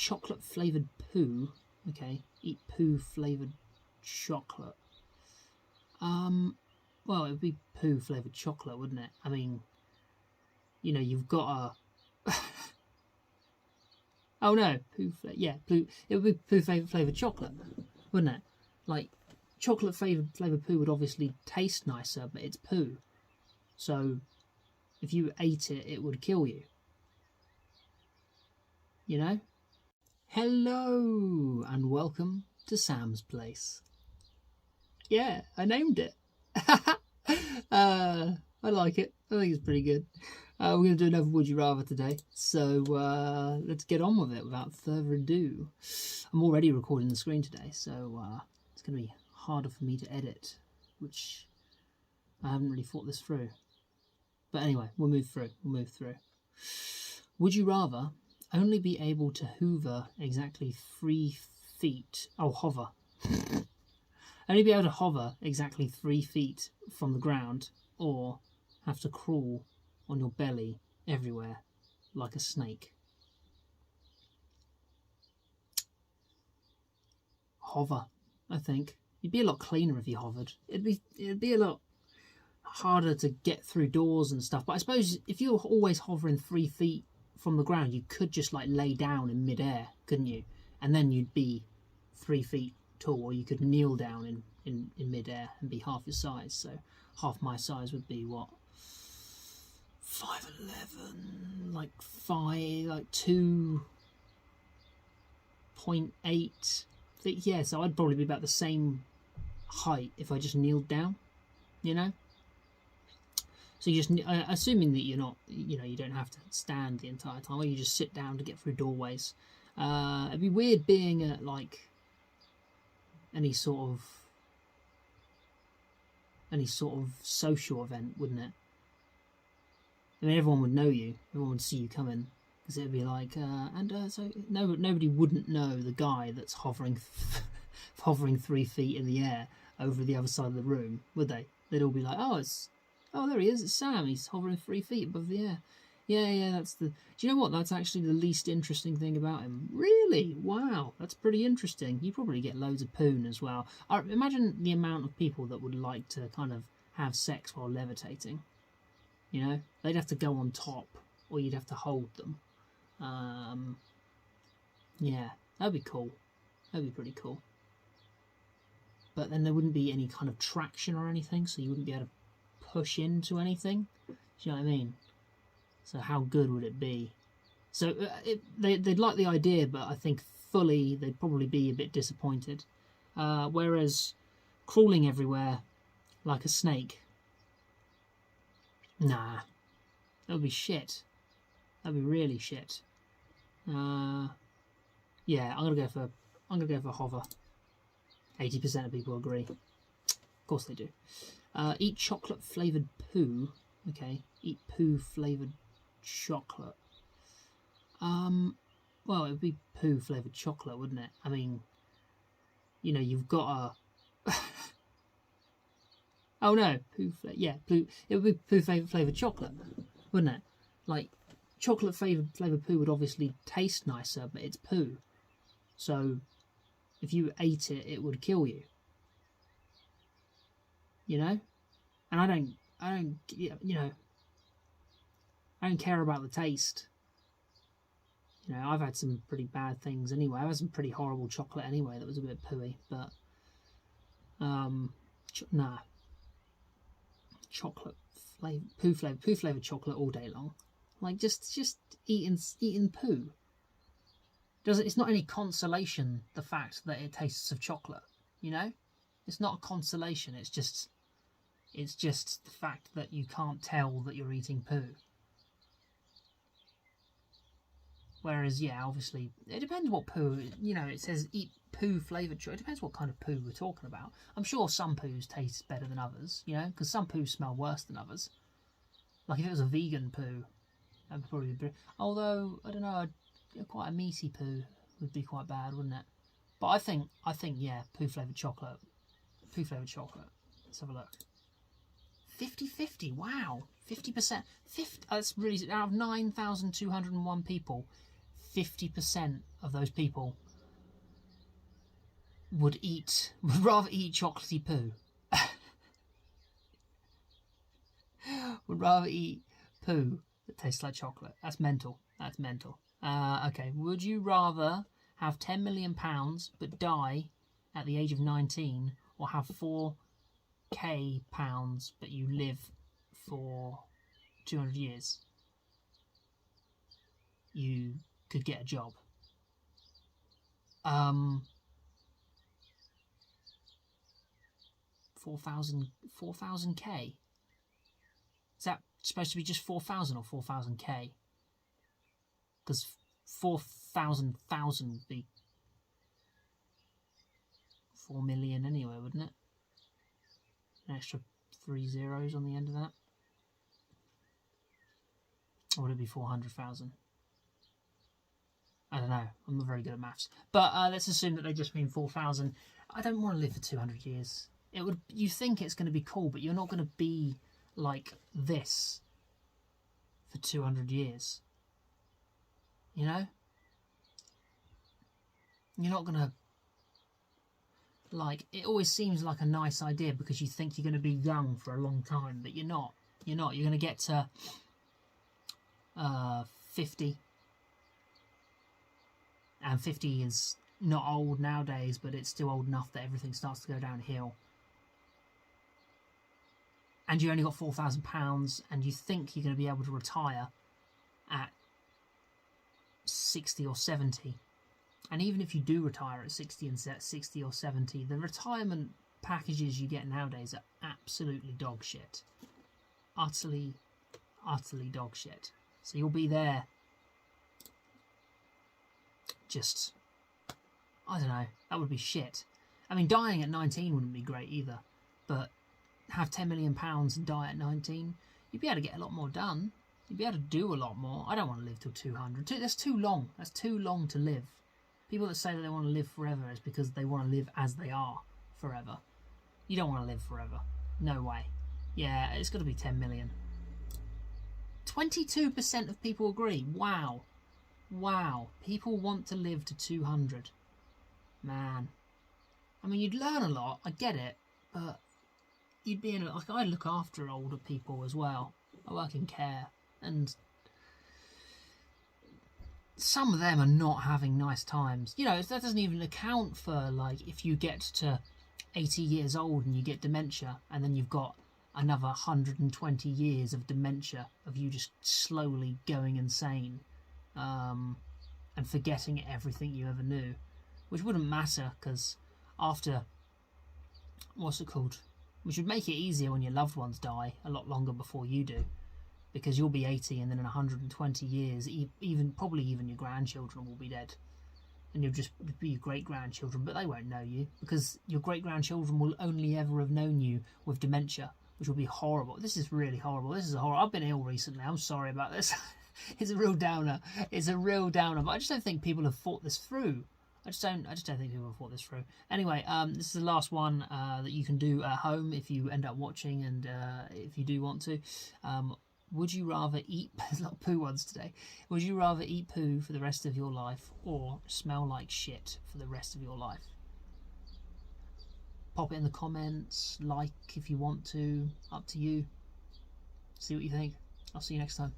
chocolate flavoured poo. Okay, eat poo flavoured chocolate. Well, it would be poo flavoured chocolate, wouldn't it? I mean, you know, you've got a... oh no, poo yeah, poo. It would be poo flavoured chocolate, wouldn't it? Like, chocolate flavoured poo would obviously taste nicer, but it's poo. So, if you ate it, it would kill you. You know? Hello, and welcome to Sam's Place. Yeah, I named it. I like it. I think it's pretty good. We're going to do another Would You Rather today. So let's get on with it without further ado. I'm already recording the screen today, so it's going to be harder for me to edit, which I haven't really thought this through. But anyway, we'll move through. Would you rather only be able to hover exactly 3 feet... Oh, hover. Only be able to hover exactly 3 feet from the ground, or have to crawl on your belly everywhere like a snake? Hover, I think. You'd be a lot cleaner if you hovered. It'd be a lot harder to get through doors and stuff. But I suppose if you're always hovering 3 feet from the ground, you could just like lay down in midair, couldn't you? And then you'd be 3 feet tall, or you could kneel down in midair and be half your size. So half my size would be what? 5'11", like 2.8 feet. Yeah, so I'd probably be about the same height if I just kneeled down, you know? So you just, assuming that you're not, you know, you don't have to stand the entire time, or you just sit down to get through doorways. It'd be weird being at like any sort of social event, wouldn't it? I mean, everyone would know you. Everyone would see you coming, because it would be like, so nobody wouldn't know the guy that's hovering 3 feet in the air over the other side of the room, would they? They'd all be like, oh, there he is, it's Sam. He's hovering 3 feet above the air. Yeah, that's the... Do you know what? That's actually the least interesting thing about him. Really? Wow, that's pretty interesting. You probably get loads of poon as well. Imagine the amount of people that would like to kind of have sex while levitating. You know? They'd have to go on top, or you'd have to hold them. Yeah, that'd be cool. That'd be pretty cool. But then there wouldn't be any kind of traction or anything, so you wouldn't be able to push into anything. Do you know what I mean? So how good would it be? So they'd like the idea, but I think fully they'd probably be a bit disappointed. Whereas crawling everywhere like a snake, nah, that would be shit. That'd be really shit. Yeah, I'm gonna go for hover. 80% of people agree. Of course they do. Eat chocolate flavoured poo. Okay, eat poo flavoured chocolate. Well, it would be poo flavoured chocolate, wouldn't it? I mean, you know, you've got a... oh no, poo it would be poo flavoured chocolate, wouldn't it? Like, chocolate flavoured poo would obviously taste nicer, but it's poo. So if you ate it, it would kill you. You know? And I don't, you know, I don't care about the taste. You know, I've had some pretty bad things anyway. I've had some pretty horrible chocolate anyway that was a bit pooey, but nah. Chocolate flavor, poo flavored chocolate all day long. Like just eating poo. It's not any consolation the fact that it tastes of chocolate, you know? It's not a consolation, it's just the fact that you can't tell that you're eating poo. Whereas, yeah, obviously, it depends what poo, you know, it says eat poo flavoured chocolate. It depends what kind of poo we're talking about. I'm sure some poos taste better than others, you know, because some poos smell worse than others. Like if it was a vegan poo, that would probably be... Although, I don't know, quite a meaty poo would be quite bad, wouldn't it? But I think, yeah, poo flavoured chocolate. Poo flavoured chocolate. Let's have a look. 50-50, wow. 50%. That's really... Out of 9,201 people... 50% of those people would rather eat chocolatey poo. Would rather eat poo that tastes like chocolate. That's mental. That's mental. Okay, would you rather have £10 million but die at the age of 19, or have 4k pounds but you live for 200 years? You could get a job. 4,000k. Is that supposed to be just 4,000 or 4,000k? Because 4,000 would be 4 million anyway, wouldn't it? An extra 3 zeros on the end of that. Or would it be 400,000? I don't know. I'm not very good at maths. But let's assume that they just mean 4,000. I don't want to live for 200 years. It would. You think it's going to be cool, but you're not going to be like this for 200 years. You know? You're not going to... Like, it always seems like a nice idea because you think you're going to be young for a long time, but you're not. You're not. You're going to get to 50. And 50 is not old nowadays, but it's still old enough that everything starts to go downhill. And you only got £4,000, and you think you're going to be able to retire at 60 or 70. And even if you do retire at 60 or 70, the retirement packages you get nowadays are absolutely dog shit. Utterly dog shit. So you'll be there. Just, I don't know, that would be shit. I mean, dying at 19 wouldn't be great either, but have £10 million and die at 19, you'd be able to get a lot more done. You'd be able to do a lot more. I don't want to live till 200. That's too long. That's too long to live. People that say that they want to live forever is because they want to live as they are forever. You don't want to live forever. No way. Yeah, it's got to be 10 million. 22% of people agree. Wow. Wow, people want to live to 200. Man. I mean, you'd learn a lot, I get it, but you'd be in like, I look after older people as well. I work in care, and some of them are not having nice times. You know, that doesn't even account for, like, if you get to 80 years old and you get dementia, and then you've got another 120 years of dementia, of you just slowly going insane. And forgetting everything you ever knew, which wouldn't matter because after, what's it called? Which would make it easier when your loved ones die a lot longer before you do, because you'll be 80 and then in 120 years, probably even your grandchildren will be dead, and you'll just be your great-grandchildren, but they won't know you because your great-grandchildren will only ever have known you with dementia, which will be horrible. This is really horrible. This is horrible. I've been ill recently. I'm sorry about this. It's a real downer. It's a real downer. But I just don't think people have thought this through. I just don't think people have thought this through. Anyway, this is the last one that you can do at home if you end up watching, and if you do want to. Would you rather eat... There's a lot of poo ones today. Would you rather eat poo for the rest of your life or smell like shit for the rest of your life? Pop it in the comments. Like if you want to. Up to you. See what you think. I'll see you next time.